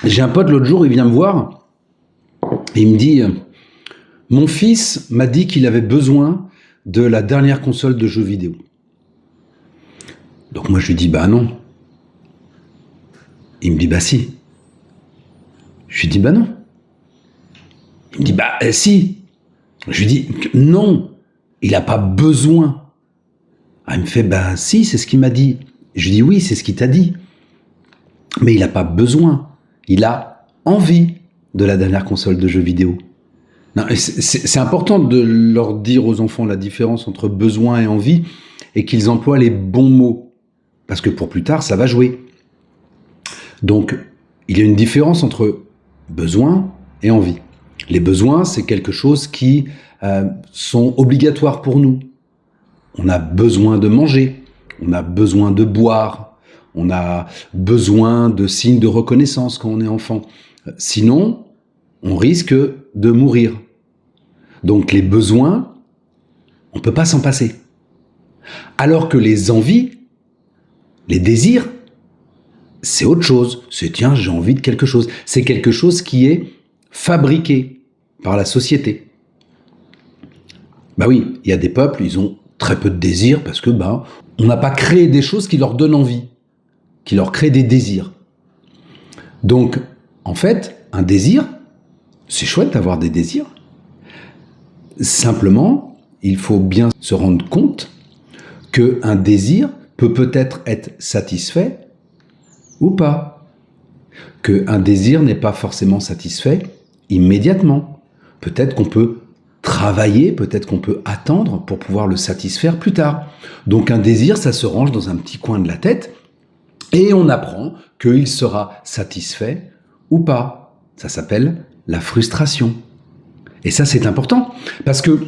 J'ai un pote l'autre jour, il vient me voir, et il me dit « Mon fils m'a dit qu'il avait besoin de la dernière console de jeux vidéo. » Donc moi je lui dis « Bah non. » Il me dit « Bah si. » Je lui dis « Bah non. » Il me dit « Bah si. » Je lui dis « Non, il n'a pas besoin. » Ah, il me fait « Bah si, c'est ce qu'il m'a dit. » Je lui dis « Oui, c'est ce qu'il t'a dit. Mais il n'a pas besoin. Il a envie de la dernière console de jeux vidéo. » C'est important de leur dire aux enfants la différence entre besoin et envie et qu'ils emploient les bons mots. Parce que pour plus tard, ça va jouer. Donc, il y a une différence entre besoin et envie. Les besoins, c'est quelque chose qui sont obligatoires pour nous. On a besoin de manger, on a besoin de boire, on a besoin de signes de reconnaissance quand on est enfant. Sinon, on risque de mourir. Donc les besoins, on ne peut pas s'en passer. Alors que les envies, les désirs, c'est autre chose. C'est tiens, j'ai envie de quelque chose. C'est quelque chose qui est fabriqué par la société. Bah oui, il y a des peuples, ils ont très peu de désirs parce que on n'a pas créé des choses qui leur donnent envie, qui leur créent des désirs. Donc, en fait, un désir, c'est chouette d'avoir des désirs. Simplement, il faut bien se rendre compte qu'un désir peut peut-être être satisfait ou pas. Qu'un désir n'est pas forcément satisfait immédiatement. Peut-être qu'on peut travailler, peut-être qu'on peut attendre pour pouvoir le satisfaire plus tard. Donc un désir, ça se range dans un petit coin de la tête et on apprend qu'il sera satisfait ou pas. Ça s'appelle la frustration. Et ça, c'est important parce que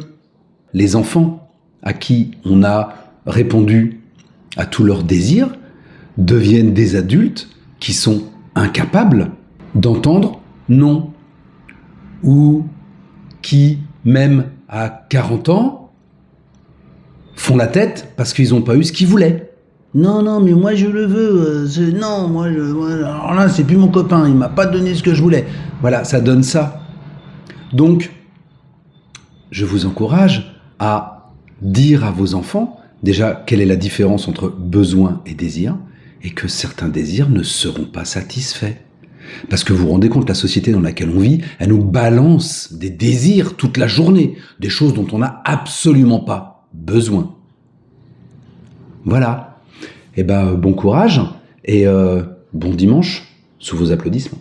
les enfants à qui on a répondu à tous leurs désirs deviennent des adultes qui sont incapables d'entendre non, ou qui, même à 40 ans, font la tête parce qu'ils n'ont pas eu ce qu'ils voulaient. Non, non, mais moi je le veux. Non, alors là, c'est plus mon copain, il m'a pas donné ce que je voulais. Voilà, ça donne ça. Donc, je vous encourage à dire à vos enfants, déjà, quelle est la différence entre besoin et désir, et que certains désirs ne seront pas satisfaits. Parce que vous vous rendez compte, la société dans laquelle on vit, elle nous balance des désirs toute la journée, des choses dont on n'a absolument pas besoin. Voilà. Eh ben, bon courage et bon dimanche sous vos applaudissements.